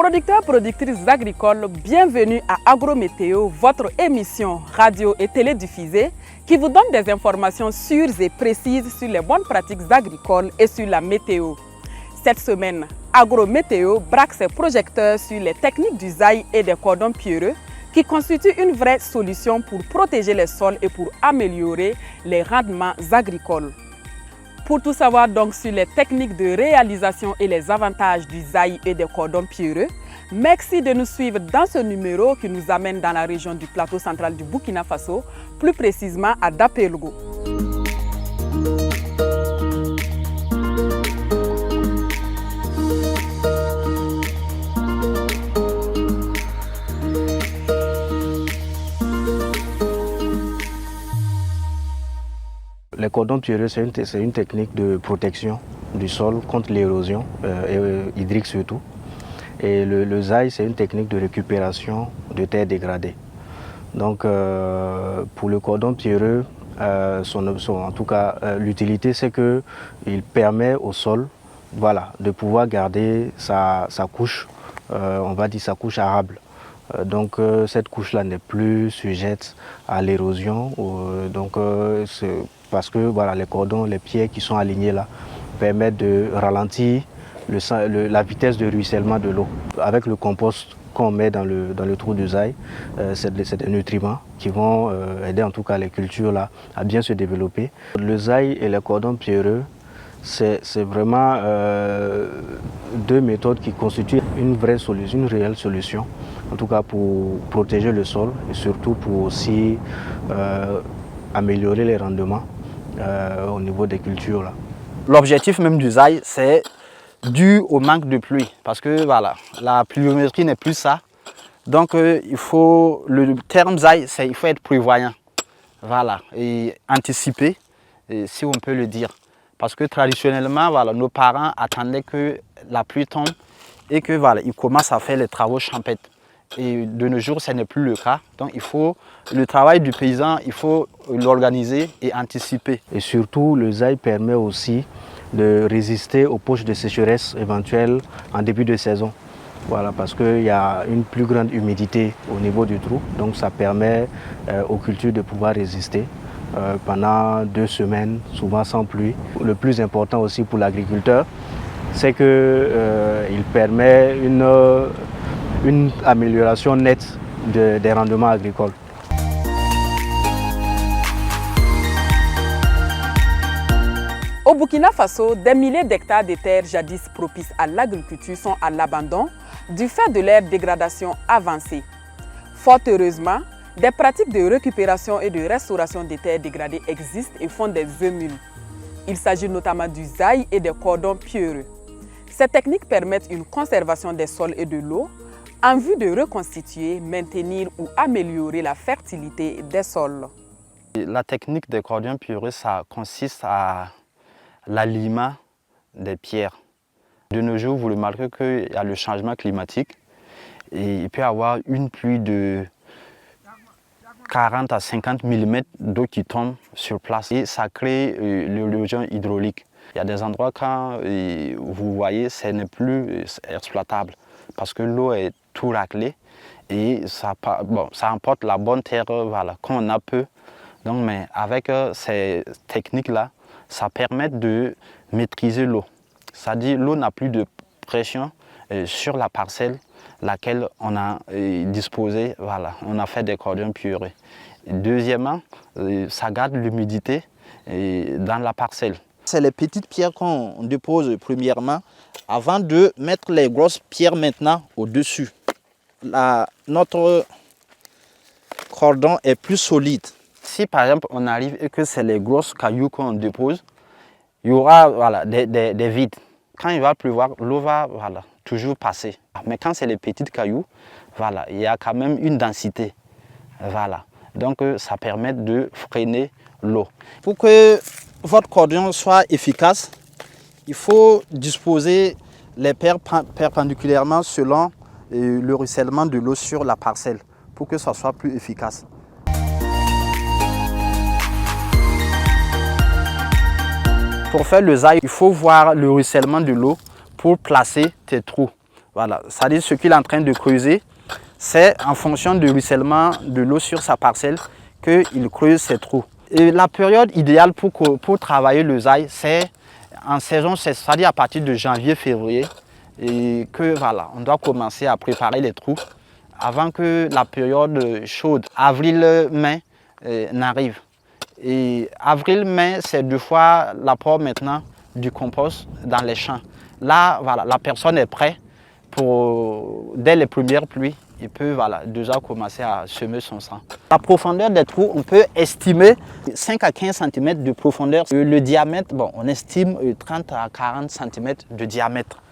Producteurs, productrices agricoles, bienvenue à Agrométéo, votre émission radio et télédiffusée qui vous donne des informations sûres et précises sur les bonnes pratiques agricoles et sur la météo. Cette semaine, Agrométéo braque ses projecteurs sur les techniques d'usaille et des cordons pierreux qui constituent une vraie solution pour protéger les sols et pour améliorer les rendements agricoles. Pour tout savoir donc sur les techniques de réalisation et les avantages du zaï et des cordons pierreux, merci de nous suivre dans ce numéro qui nous amène dans la région du plateau central du Burkina Faso, plus précisément à Dapelgo. Les cordons pierreux, c'est une technique de protection du sol contre l'érosion hydrique surtout. Et le zaï, c'est une technique de récupération de terres dégradées. Donc pour le cordon pierreux, l'utilité, c'est qu'il permet au sol de pouvoir garder sa couche, on va dire sa couche arable. Donc cette couche-là n'est plus sujette à l'érosion. Parce que les cordons, les pierres qui sont alignés là permettent de ralentir la vitesse de ruissellement de l'eau. Avec le compost qu'on met dans le trou du zaï, c'est des nutriments qui vont aider en tout cas les cultures là à bien se développer. Le zaï et les cordons pierreux, c'est vraiment deux méthodes qui constituent une vraie solution, une réelle solution, en tout cas pour protéger le sol et surtout pour aussi améliorer les rendements au niveau des cultures là. L'objectif même du zaï, c'est dû au manque de pluie, parce que la pluviométrie n'est plus ça. Donc le terme zaï, il faut être prévoyant, et anticiper, si on peut le dire. Parce que traditionnellement, nos parents attendaient que la pluie tombe et que ils commencent à faire les travaux champêtres. Et de nos jours, ce n'est plus le cas. Donc le travail du paysan, il faut l'organiser et anticiper. Et surtout, le zaï permet aussi de résister aux poches de sécheresse éventuelles en début de saison. Parce qu'il y a une plus grande humidité au niveau du trou. Donc ça permet aux cultures de pouvoir résister pendant 2 semaines, souvent sans pluie. Le plus important aussi pour l'agriculteur, c'est qu'il permet une amélioration nette des rendements agricoles. Au Burkina Faso, des milliers d'hectares de terres jadis propices à l'agriculture sont à l'abandon du fait de leur dégradation avancée. Fort heureusement, des pratiques de récupération et de restauration des terres dégradées existent et font des émules. Il s'agit notamment du zaï et des cordons pierreux. Ces techniques permettent une conservation des sols et de l'eau en vue de reconstituer, maintenir ou améliorer la fertilité des sols. La technique des cordons pierreux, ça consiste à l'alignement des pierres. De nos jours, vous remarquez qu'il y a le changement climatique et il peut y avoir une pluie de 40 à 50 mm d'eau qui tombe sur place et ça crée l'érosion hydraulique. Il y a des endroits quand vous voyez, ce n'est plus exploitable parce que l'eau est tout raclée et ça emporte la bonne terre qu'on a peu. Donc, mais avec ces techniques-là, ça permet de maîtriser l'eau. C'est-à-dire l'eau n'a plus de pression sur la parcelle laquelle on a disposé, on a fait des cordons pierreux. Deuxièmement, ça garde l'humidité dans la parcelle. C'est les petites pierres qu'on dépose premièrement avant de mettre les grosses pierres maintenant au-dessus. Notre cordon est plus solide. Si par exemple on arrive et que c'est les grosses cailloux qu'on dépose, il y aura des vides. Quand il va pleuvoir, l'eau va toujours passer. Mais quand c'est les petites cailloux, il y a quand même une densité. Donc ça permet de freiner l'eau. Pour que votre cordon soit efficace, il faut disposer les paires perpendiculairement selon le ruissellement de l'eau sur la parcelle pour que ça soit plus efficace. Pour faire le zaï, il faut voir le ruissellement de l'eau pour placer tes trous. Voilà, c'est-à-dire ce qu'il est en train de creuser, c'est en fonction du ruissellement de l'eau sur sa parcelle qu'il creuse ses trous. Et la période idéale pour travailler le zaï, c'est en saison, c'est-à-dire à partir de janvier-février, et que voilà, on doit commencer à préparer les trous avant que la période chaude, avril-mai, n'arrive. Et avril-mai, c'est 2 fois l'apport maintenant du compost dans les champs. Là, voilà, la personne est prête pour, dès les premières pluies, il peut déjà commencer à semer son sang. La profondeur des trous, on peut estimer 5 à 15 cm de profondeur. Le diamètre, bon, on estime 30 à 40 cm de diamètre.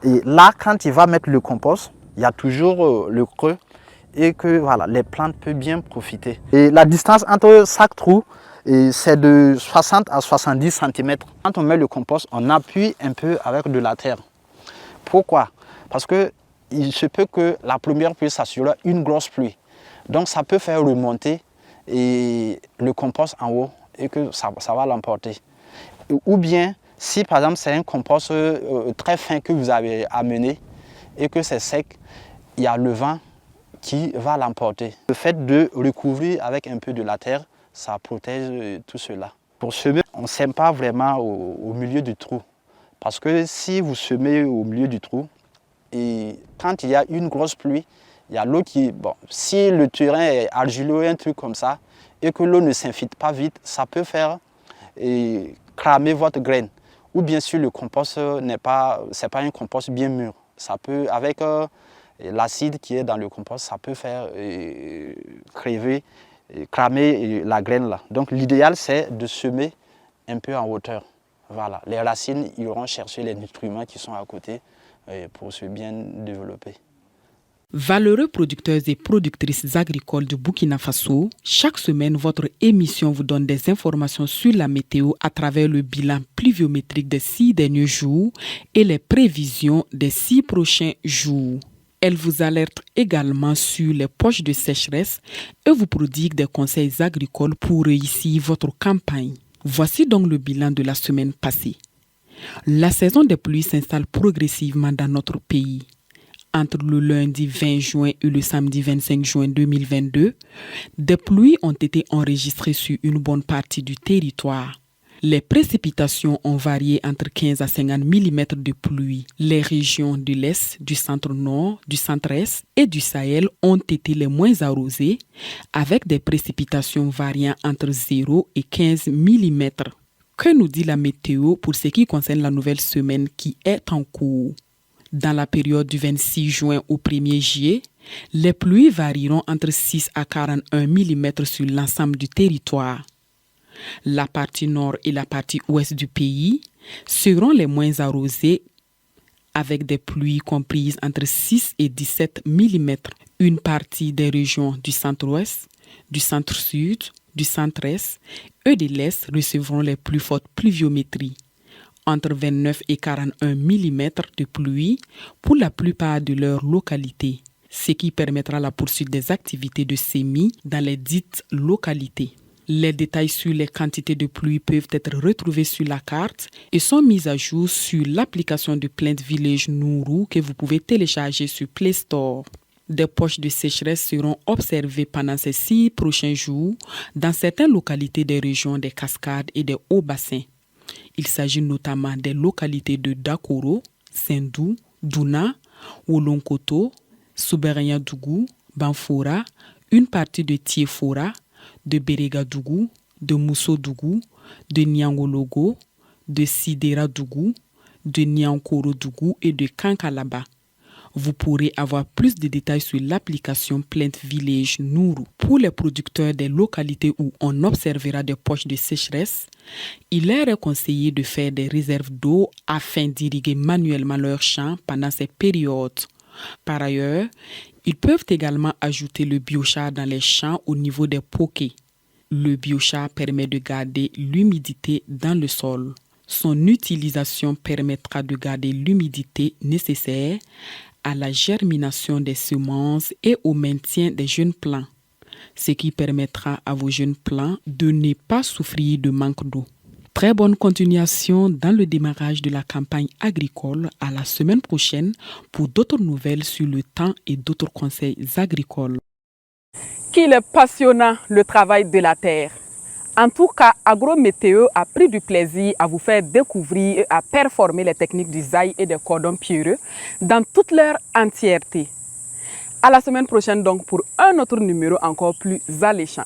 Et là, quand il va mettre le compost, il y a toujours le creux et que voilà, les plantes peuvent bien profiter. Et la distance entre chaque trou, c'est de 60 à 70 cm. Quand on met le compost, on appuie un peu avec de la terre. Pourquoi? Parce qu'il se peut que la première pluie, ça sera une grosse pluie. Donc ça peut faire remonter le compost en haut et que ça va l'emporter. Ou bien, si par exemple c'est un compost très fin que vous avez amené et que c'est sec, il y a le vent qui va l'emporter. Le fait de recouvrir avec un peu de la terre, ça protège tout cela. Pour semer, on ne sème pas vraiment au milieu du trou. Parce que si vous semez au milieu du trou, et quand il y a une grosse pluie, il y a l'eau qui... Bon, si le terrain est argileux, un truc comme ça, et que l'eau ne s'infiltre pas vite, ça peut faire cramer votre graine. Ou bien sûr, le compost c'est pas un compost bien mûr. Ça peut, avec l'acide qui est dans le compost, ça peut faire cramer la graine là. Donc l'idéal, c'est de semer un peu en hauteur. Voilà, les racines iront chercher les nutriments qui sont à côté pour se bien développer. Valeureux producteurs et productrices agricoles du Burkina Faso, chaque semaine, votre émission vous donne des informations sur la météo à travers le bilan pluviométrique des 6 derniers jours et les prévisions des 6 prochains jours. Elle vous alerte également sur les poches de sécheresse et vous prodigue des conseils agricoles pour réussir votre campagne. Voici donc le bilan de la semaine passée. La saison des pluies s'installe progressivement dans notre pays. Entre le lundi 20 juin et le samedi 25 juin 2022, des pluies ont été enregistrées sur une bonne partie du territoire. Les précipitations ont varié entre 15 à 50 mm de pluie. Les régions de l'Est, du centre-nord, du centre-est et du Sahel ont été les moins arrosées, avec des précipitations variant entre 0 et 15 mm. Que nous dit la météo pour ce qui concerne la nouvelle semaine qui est en cours? Dans la période du 26 juin au 1er juillet, les pluies varieront entre 6 à 41 mm sur l'ensemble du territoire. La partie nord et la partie ouest du pays seront les moins arrosées avec des pluies comprises entre 6 et 17 mm. Une partie des régions du centre-ouest, du centre-sud, du centre-est et de l'est recevront les plus fortes pluviométries, entre 29 et 41 mm de pluie pour la plupart de leurs localités, ce qui permettra la poursuite des activités de semis dans les dites localités. Les détails sur les quantités de pluie peuvent être retrouvés sur la carte et sont mis à jour sur l'application de Plant Village Nourou que vous pouvez télécharger sur Play Store. Des poches de sécheresse seront observées pendant ces 6 prochains jours dans certaines localités des régions des Cascades et des hauts bassins. Il s'agit notamment des localités de Dakoro, Sendou, Douna, Wolonkoto, Souberian-Dougou, Banfora, une partie de Tiefora, de Berega-Dougou, de Mousso-Dougou, de Niangologo, de Sidera-Dougou, de Niankoro-Dougou et de Kankalaba. Vous pourrez avoir plus de détails sur l'application Plant Village Nourou. Pour les producteurs des localités où on observera des poches de sécheresse, il leur est conseillé de faire des réserves d'eau afin d'irriguer manuellement leurs champs pendant ces périodes. Par ailleurs, ils peuvent également ajouter le biochar dans les champs au niveau des pokés. Le biochar permet de garder l'humidité dans le sol. Son utilisation permettra de garder l'humidité nécessaire à la germination des semences et au maintien des jeunes plants, ce qui permettra à vos jeunes plants de ne pas souffrir de manque d'eau. Très bonne continuation dans le démarrage de la campagne agricole. À la semaine prochaine pour d'autres nouvelles sur le temps et d'autres conseils agricoles. Qu'il est passionnant le travail de la terre. En tout cas, Agrométéo a pris du plaisir à vous faire découvrir et à performer les techniques du zaï et des cordons pierreux dans toute leur entièreté. À la semaine prochaine donc pour un autre numéro encore plus alléchant.